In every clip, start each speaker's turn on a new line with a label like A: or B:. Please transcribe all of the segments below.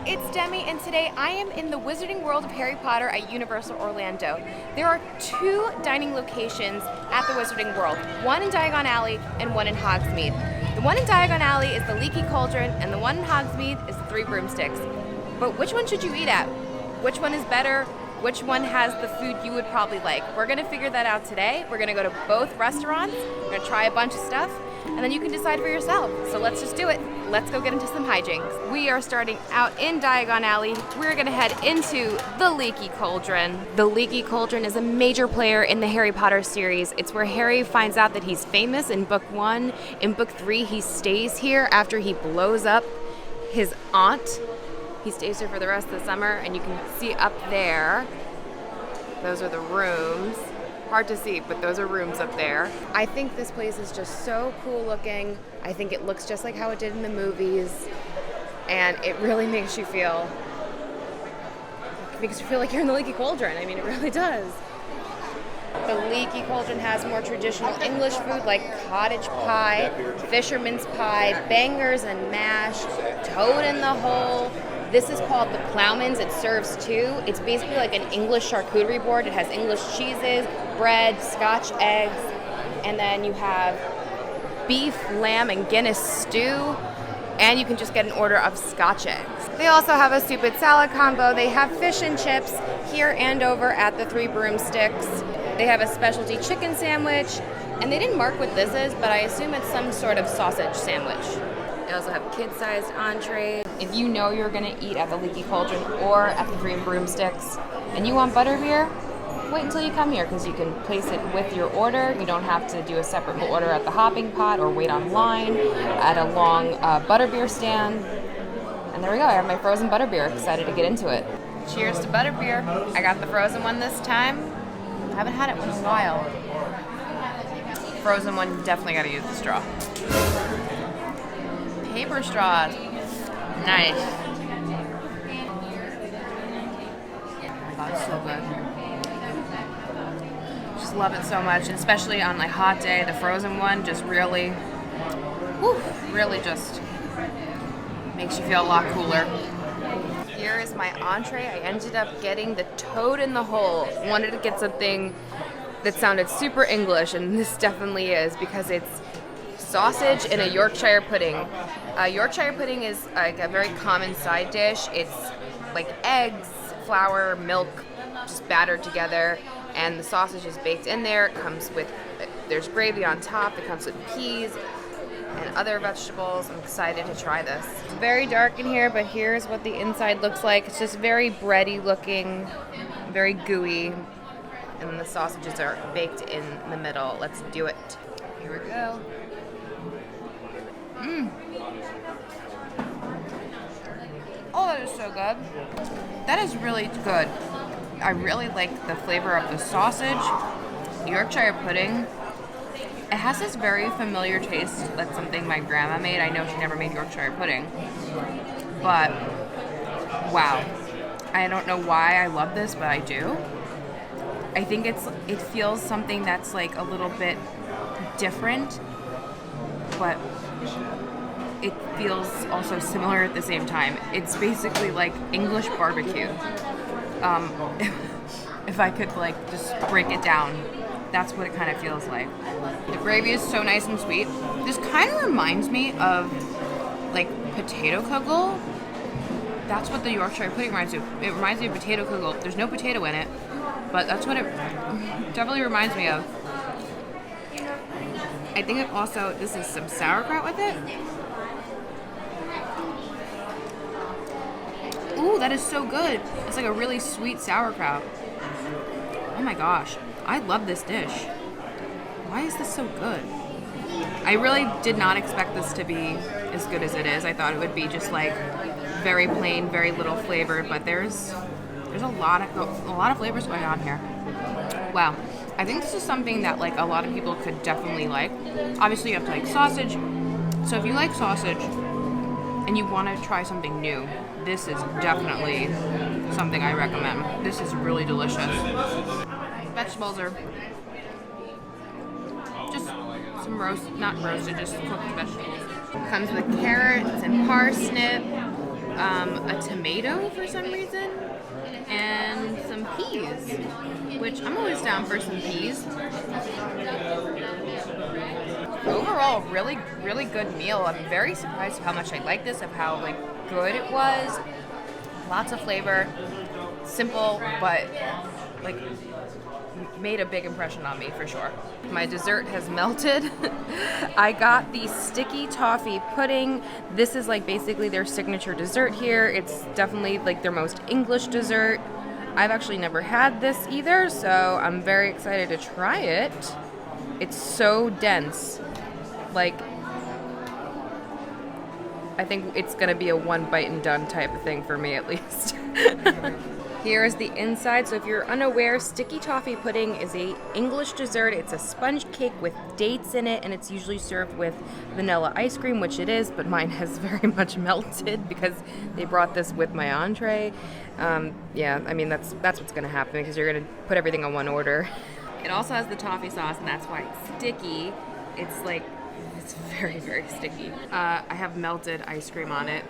A: it's Demi, and today I am in the Wizarding World of Harry Potter at Universal Orlando. There are 2 dining locations at the Wizarding World, one in Diagon Alley and one in Hogsmeade. The one in Diagon Alley is the Leaky Cauldron, and the one in Hogsmeade is the Three Broomsticks. But which one should you eat at? Which one is better? Which one has the food you would probably like? We're gonna figure that out today. We're gonna go to both restaurants, we're gonna try a bunch of stuff, and then you can decide for yourself. So let's just do it. Let's go get into some hijinks. We are starting out in Diagon Alley. We're gonna head into the Leaky Cauldron. The Leaky Cauldron is a major player in the Harry Potter series. It's where Harry finds out that he's famous in book 1. In book 3, he stays here after he blows up his aunt. He stays here for the rest of the summer, and you can see up there, those are the rooms. Hard to see, but those are rooms up there. I think this place is just so cool looking. I think it looks just like how it did in the movies, and it really makes you feel like you're in the Leaky Cauldron. I mean, it really does. The Leaky Cauldron has more traditional English food like cottage pie, fisherman's pie, bangers and mash, toad in the hole. This is called the Plowman's. It serves 2. It's basically like an English charcuterie board. It has English cheeses, bread, Scotch eggs, and then you have beef, lamb, and Guinness stew, and you can just get an order of Scotch eggs. They also have a soup and salad combo. They have fish and chips here and over at the Three Broomsticks. They have a specialty chicken sandwich, and they didn't mark what this is, but I assume it's some sort of sausage sandwich. They also have kid-sized entrees. If you know you're gonna eat at the Leaky Cauldron or at the Three Broomsticks and you want butterbeer, wait until you come here because you can place it with your order. You don't have to do a separate order at the hopping pot or wait online at a long butterbeer stand. And there we go, I have my frozen butterbeer. Excited to get into it. Cheers to butterbeer. I got the frozen one this time. I haven't had it in a while. Frozen one, definitely gotta use the straw. Paper straws. Nice. Oh my god, it's so good. Just love it so much, and especially on like hot day. The frozen one just really just makes you feel a lot cooler. Here is my entree. I ended up getting the toad in the hole. Wanted to get something that sounded super English, and this definitely is because it's sausage and a Yorkshire pudding. Yorkshire pudding is like a very common side dish. It's like eggs, flour, milk, just battered together, and the sausage is baked in there. It comes with, there's gravy on top. It comes with peas and other vegetables. I'm excited to try this. It's very dark in here, but here's what the inside looks like. It's just very bready looking, very gooey, and then the sausages are baked in the middle. Let's do it. Here we go. Oh, that is so good. That is really good. I really like the flavor of the sausage. Yorkshire pudding. It has this very familiar taste. That's something my grandma made. I know she never made Yorkshire pudding. But, wow. I don't know why I love this, but I do. I think it feels something that's like a little bit different, but it feels also similar at the same time. It's basically like English barbecue. If I could like just break it down, that's what it kind of feels like. The gravy is so nice and sweet. This kind of reminds me of like potato kugel. That's what the Yorkshire pudding reminds me of. It reminds me of potato kugel. There's no potato in it, but that's what it definitely reminds me of. I think it also, this is some sauerkraut with it. Ooh, that is so good. It's like a really sweet sauerkraut. Oh my gosh, I love this dish. Why is this so good? I really did not expect this to be as good as it is. I thought it would be just like very plain, very little flavored, but there's a lot of flavors going on here. Wow. I think this is something that like a lot of people could definitely like. Obviously you have to like sausage. So if you like sausage and you want to try something new, this is definitely something I recommend. This is really delicious. Vegetables are just some not roasted, just cooked vegetables. Comes with carrots and parsnip, a tomato for some reason, and some peas, which I'm always down for some peas. Overall, really, really good meal. I'm very surprised of how much I like this, of how like good it was. Lots of flavor, simple, but like made a big impression on me for sure. My dessert has melted. I got the sticky toffee pudding. This is like basically their signature dessert here. It's definitely like their most English dessert. I've actually never had this either, so I'm very excited to try it. It's so dense. Like, I think it's gonna be a one bite and done type of thing for me at least. Here is the inside. So if you're unaware, sticky toffee pudding is a English dessert. It's a sponge cake with dates in it, and it's usually served with vanilla ice cream, which it is, but mine has very much melted because they brought this with my entree. Yeah, I mean, that's what's gonna happen because you're gonna put everything on one order. It also has the toffee sauce, and that's why it's sticky. It's like, it's very, very sticky. I have melted ice cream on it.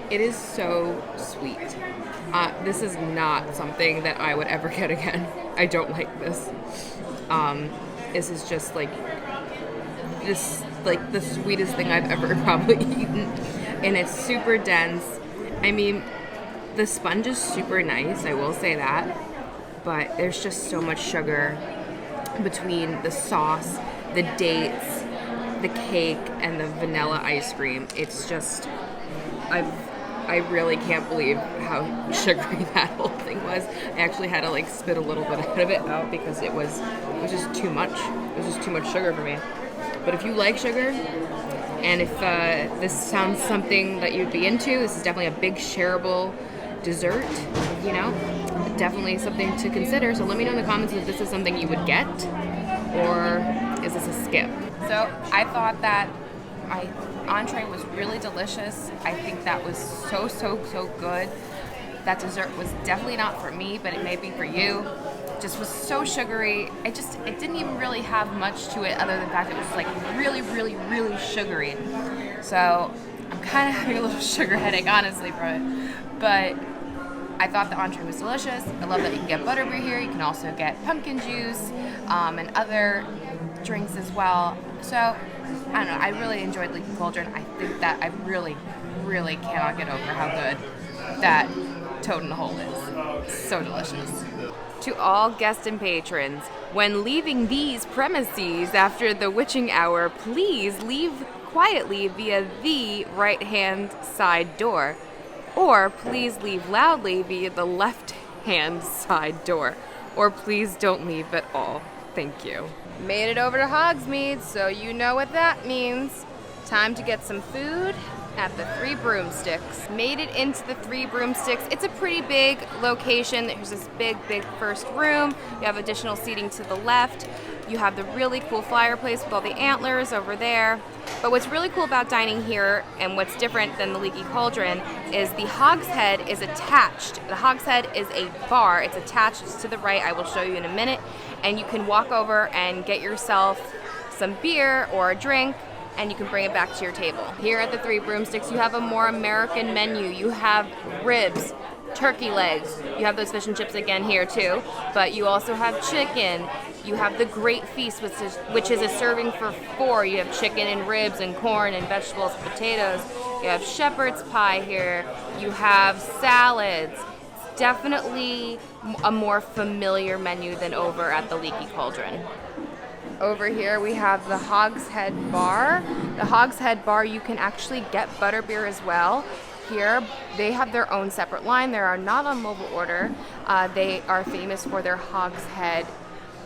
A: It is so sweet. This is not something that I would ever get again. I don't like this. This is just like the sweetest thing I've ever probably eaten. And it's super dense. I mean, the sponge is super nice, I will say that. But there's just so much sugar between the sauce, the dates, the cake, and the vanilla ice cream. It's just, I really can't believe how sugary that whole thing was. I actually had to like spit a little bit of it out because it was just too much. It was just too much sugar for me. But if you like sugar, and if this sounds something that you'd be into, this is definitely a big shareable dessert, you know, definitely something to consider. So let me know in the comments if this is something you would get, or is this a skip? So I thought that my entree was really delicious. I think that was so good. That dessert was definitely not for me, but it may be for you. It just was so sugary. It didn't even really have much to it other than the fact it was like really sugary. So I'm kind of having a little sugar headache, honestly, from it. But I thought the entree was delicious. I love that you can get butterbeer here. You can also get pumpkin juice and other drinks as well. So, I don't know. I really enjoyed Leaky Cauldron. I think that I really cannot get over how good that toad in the hole is. So delicious. To all guests and patrons, when leaving these premises after the witching hour, please leave quietly via the right-hand side door. Or please leave loudly via the left-hand side door. Or please don't leave at all. Thank you. Made it over to Hogsmeade, so you know what that means. Time to get some food at the Three Broomsticks. Made it into the Three Broomsticks. It's a pretty big location. There's this big first room. You have additional seating to the left. You have the really cool fireplace with all the antlers over there. But what's really cool about dining here, and what's different than the Leaky Cauldron, is the Hogshead is attached. The Hogshead is a bar. It's attached to the right. I will show you in a minute. And you can walk over and get yourself some beer or a drink, and you can bring it back to your table. Here at the Three Broomsticks, you have a more American menu. You have ribs, turkey legs. You have those fish and chips again here too, but you also have chicken. You have the Great Feast, which is a serving for 4. You have chicken and ribs and corn and vegetables, potatoes. You have shepherd's pie here. You have salads. It's definitely a more familiar menu than over at the Leaky Cauldron. Over here we have the Hogshead Bar. The Hogshead Bar, you can actually get butterbeer as well. Here, they have their own separate line. They are not on mobile order. They are famous for their Hogshead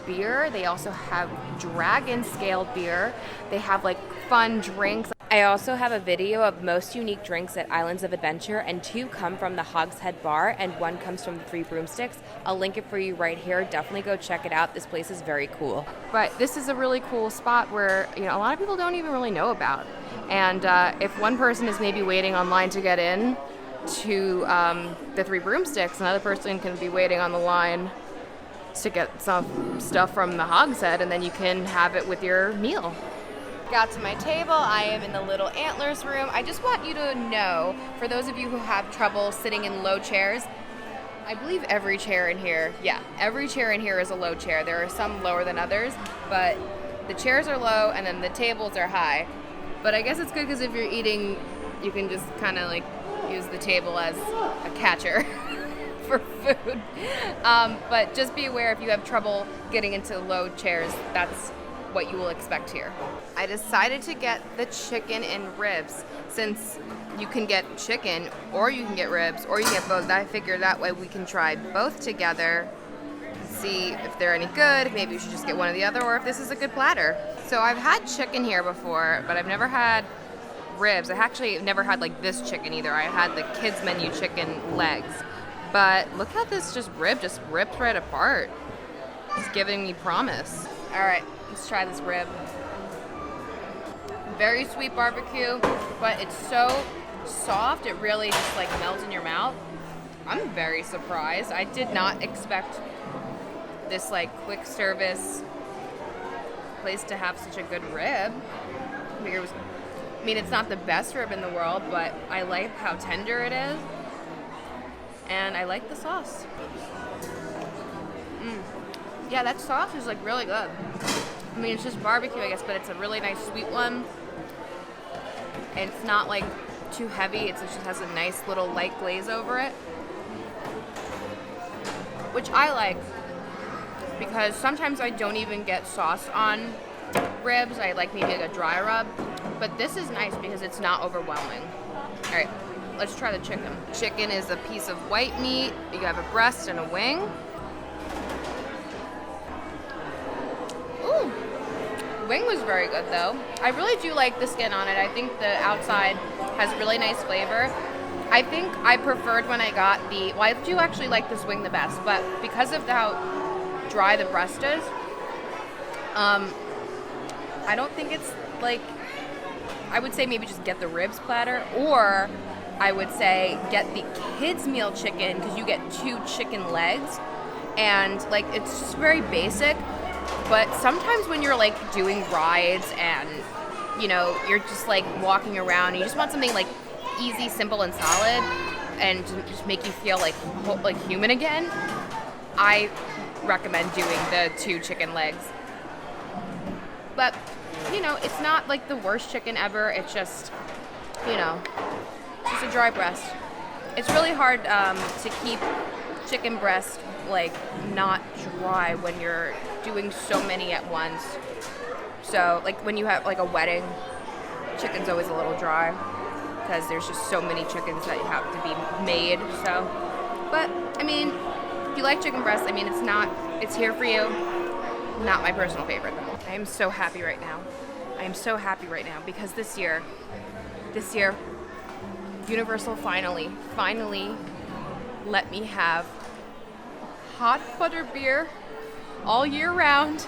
A: beer. They also have dragon scaled beer. They have like fun drinks. I also have a video of most unique drinks at Islands of Adventure, and 2 come from the Hogshead Bar and 1 comes from the Three Broomsticks. I'll link it for you right here. Definitely go check it out. This place is very cool. But this is a really cool spot where, you know, a lot of people don't even really know about. And if one person is maybe waiting online to get in to the Three Broomsticks, another person can be waiting on the line to get some stuff from the Hogshead, and then you can have it with your meal. Got to my table. I am in the little antlers room. I just want you to know, for those of you who have trouble sitting in low chairs, I believe every chair in here is a low chair. There are some lower than others, but the chairs are low and then the tables are high. But I guess it's good because if you're eating, you can just kind of like use the table as a catcher for food. But just be aware if you have trouble getting into low chairs, that's what you will expect here. I decided to get the chicken and ribs since you can get chicken or you can get ribs or you can get both. I figured that way we can try both together, see if they're any good. Maybe you should just get one or the other, or if this is a good platter. So I've had chicken here before, but I've never had ribs. I actually never had like this chicken either. I had the kids menu chicken legs. But look how this rib just ripped right apart. It's giving me promise. All right, let's try this rib. Very sweet barbecue, but it's so soft, it really just like melts in your mouth. I'm very surprised. I did not expect this like quick service place to have such a good rib. I mean, it's not the best rib in the world, but I like how tender it is. And I like the sauce. Yeah, that sauce is like really good. I mean, it's just barbecue, I guess, but it's a really nice sweet one. And it's not like too heavy. It just has a nice little light glaze over it, which I like because sometimes I don't even get sauce on ribs. I like maybe like a dry rub, but this is nice because it's not overwhelming. All right, let's try the chicken. Chicken is a piece of white meat. You have a breast and a wing. Ooh, wing was very good though. I really do like the skin on it. I think the outside has really nice flavor. I think I preferred when I got well, I do actually like this wing the best, but because of how dry the breast is, I don't think it's like, I would say maybe just get the ribs platter, or I would say get the kids meal chicken because you get 2 chicken legs, and like it's just very basic. But sometimes when you're like doing rides and you know you're just like walking around and you just want something like easy, simple, and solid, and just make you feel like human again, I recommend doing the 2 chicken legs. But you know, it's not like the worst chicken ever. It's just, you know, just a dry breast. It's really hard to keep chicken breast like not dry when you're doing so many at once. So like when you have like a wedding, chicken's always a little dry because there's just so many chickens that have to be made. So, but I mean, if you like chicken breast, I mean, it's here for you. Not my personal favorite though. I am so happy right now. Because this year, Universal finally let me have hot butter beer all year round.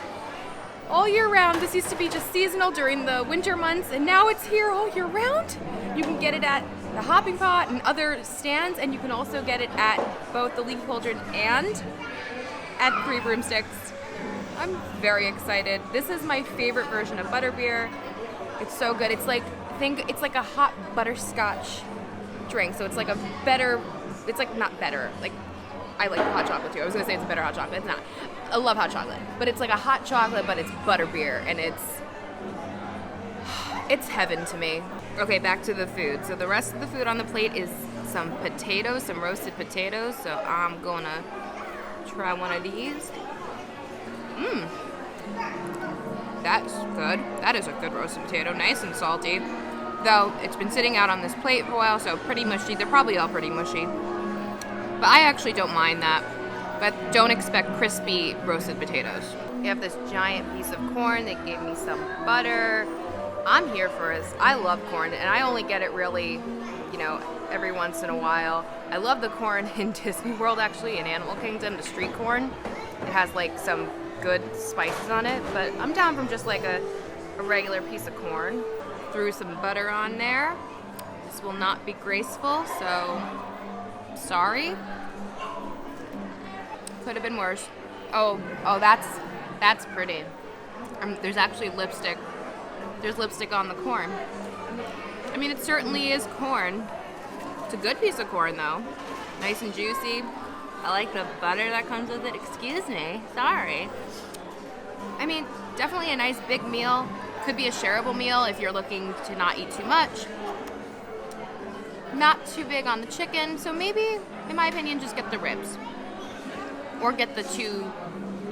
A: This used to be just seasonal during the winter months, and now it's here all year round. You can get it at the Hopping Pot and other stands, and you can also get it at both the Leaky Cauldron and at Three Broomsticks. I'm very excited. This is my favorite version of butterbeer. It's so good. It's like a hot butterscotch drink. So it's like not better. Like, I like hot chocolate too. I was gonna say it's a better hot chocolate. It's not. I love hot chocolate, but it's like a hot chocolate, but it's butterbeer, and it's heaven to me. Okay, back to the food. So the rest of the food on the plate is some potatoes, some roasted potatoes. So I'm gonna try one of these. That's good. That is a good roasted potato. Nice and salty. Though it's been sitting out on this plate for a while, so pretty mushy. They're probably all pretty mushy. But I actually don't mind that. But don't expect crispy roasted potatoes. You have this giant piece of corn. They gave me some butter. I'm here for this. I love corn, and I only get it really, every once in a while. I love the corn in Disney World, actually, in Animal Kingdom, the street corn. It has like some good spices on it, but I'm down from just like a regular piece of corn. Threw some butter on there. This will not be graceful, so sorry. Could have been worse. Oh, that's pretty. There's actually lipstick there's lipstick on the corn. I mean, it certainly is corn. It's a good piece of corn, though. Nice and juicy. I like the butter that comes with it. Excuse me. Sorry. I mean, definitely a nice big meal. Could be a shareable meal if you're looking to not eat too much. Not too big on the chicken, so maybe, in my opinion, just get the ribs. Or get the 2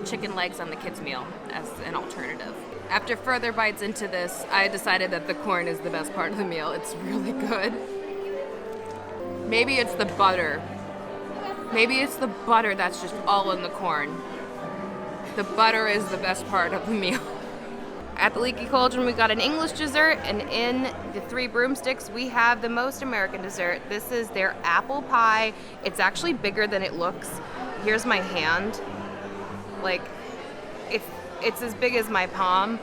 A: chicken legs on the kids' meal as an alternative. After further bites into this, I decided that the corn is the best part of the meal. It's really good. Maybe it's the butter. Maybe it's the butter that's just all in the corn. The butter is the best part of the meal. At the Leaky Cauldron, we got an English dessert, and in the Three Broomsticks, we have the most American dessert. This is their apple pie. It's actually bigger than it looks. Here's my hand. Like, it's as big as my palm.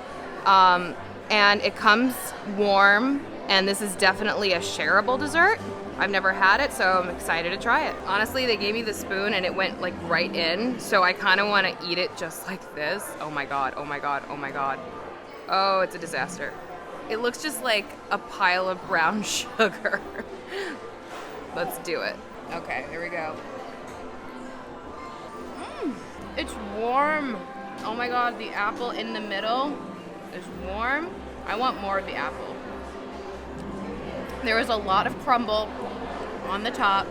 A: And it comes warm, and this is definitely a shareable dessert. I've never had it, so I'm excited to try it. Honestly, they gave me the spoon and it went like right in, so I kind of want to eat it just like this. Oh my god, oh my god, oh my god. Oh, it's a disaster. It looks just like a pile of brown sugar. Let's do it. Okay, here we go. It's warm. Oh my god, the apple in the middle is warm. I want more of the apple. There was a lot of crumble on the top.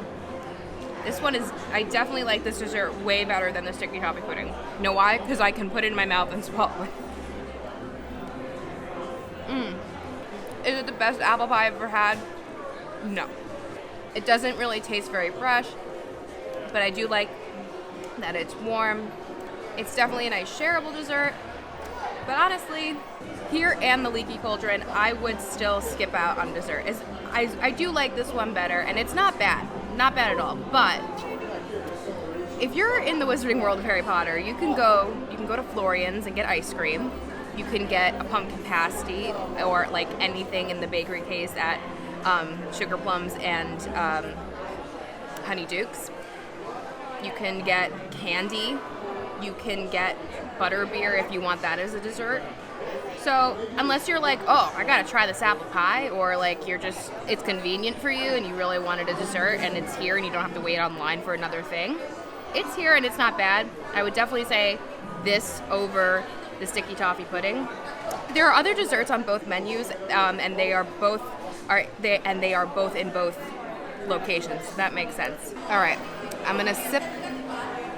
A: This one is, I definitely like this dessert way better than the sticky toffee pudding. You know why? Because I can put it in my mouth and swallow it. Is it the best apple pie I've ever had? No. It doesn't really taste very fresh, but I do like that it's warm. It's definitely a nice shareable dessert, but honestly, here and the Leaky Cauldron, I would still skip out on dessert. I do like this one better, and it's not bad at all, but if you're in the Wizarding World of Harry Potter, you can go to Florian's and get ice cream. You can get a pumpkin pasty or like anything in the bakery case at Sugar Plums and Honeydukes. You can get candy. You can get butterbeer if you want that as a dessert. So unless you're like, oh, I gotta try this apple pie, or like it's convenient for you and you really wanted a dessert and it's here and you don't have to wait online for another thing, it's here and it's not bad. I would definitely say this over the sticky toffee pudding. There are other desserts on both menus, and they are both in both locations. That makes sense. All right, I'm gonna sip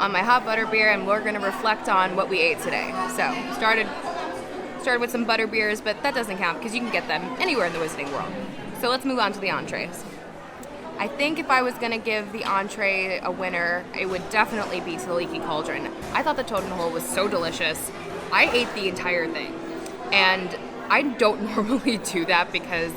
A: on my hot butter beer, and we're gonna reflect on what we ate today. So started with some butter beers, but that doesn't count because you can get them anywhere in the Wizarding World. So let's move on to the entrees. I think if I was going to give the entree a winner, it would definitely be to the Leaky Cauldron. I thought the toad in the hole was so delicious. I ate the entire thing. And I don't normally do that because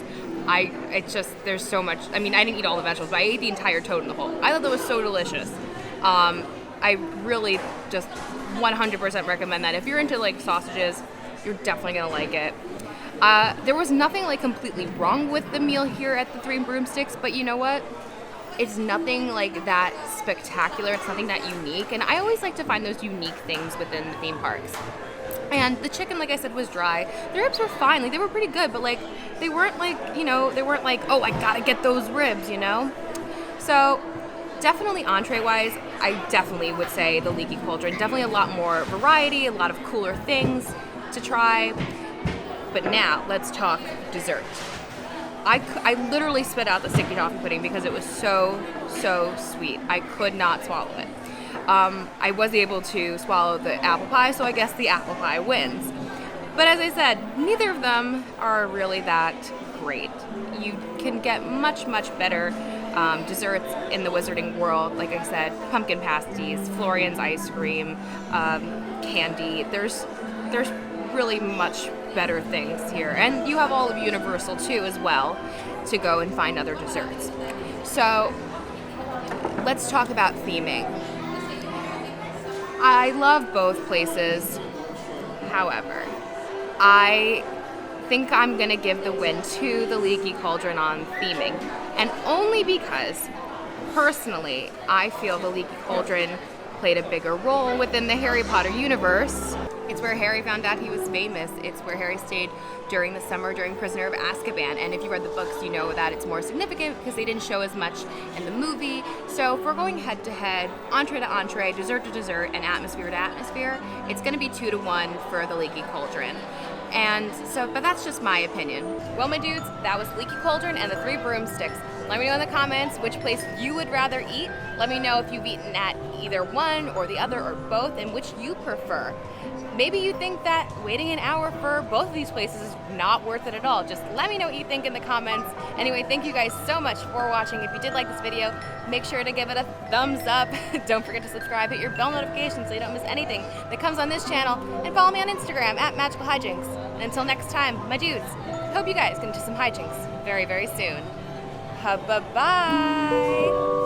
A: there's so much. I mean, I didn't eat all the vegetables, but I ate the entire toad in the hole. I thought that was so delicious. I really just 100% recommend that. If you're into like sausages, you're definitely going to like it. There was nothing like completely wrong with the meal here at the Three Broomsticks, but you know what? It's nothing like that spectacular. It's nothing that unique, and I always like to find those unique things within the theme parks. And the chicken, like I said, was dry. The ribs were fine. Like, they were pretty good, but like they weren't like, oh, I gotta get those ribs, you know? So definitely entree-wise, I definitely would say the Leaky Cauldron. Definitely a lot more variety, a lot of cooler things to try. But now, let's talk dessert. I literally spit out the sticky toffee pudding because it was so, so sweet. I could not swallow it. I was able to swallow the apple pie, so I guess the apple pie wins. But as I said, neither of them are really that great. You can get much, much better desserts in the Wizarding World. Like I said, pumpkin pasties, Florian's ice cream, candy. There's really much better things here, and you have all of Universal too as well to go and find other desserts. So let's talk about theming. I love both places. However, I think I'm gonna give the win to the Leaky Cauldron on theming, and only because personally I feel the Leaky Cauldron played a bigger role within the Harry Potter universe. It's where Harry found out he was famous. It's where Harry stayed during the summer during Prisoner of Azkaban. And if you read the books, you know that it's more significant because they didn't show as much in the movie. So if we're going head to head, entree to entree, dessert to dessert, and atmosphere to atmosphere, it's going to be 2-1 for the Leaky Cauldron. And so, but that's just my opinion. Well, my dudes, that was Leaky Cauldron and the Three Broomsticks. Let me know in the comments which place you would rather eat. Let me know if you've eaten at either one or the other or both and which you prefer. Maybe you think that waiting an hour for both of these places is not worth it at all. Just let me know what you think in the comments. Anyway, thank you guys so much for watching. If you did like this video, make sure to give it a thumbs up. Don't forget to subscribe, hit your bell notification so you don't miss anything that comes on this channel, and follow me on Instagram at Magical Hijinx. And until next time, my dudes, hope you guys get into some hijinks very, very soon. Bye-bye.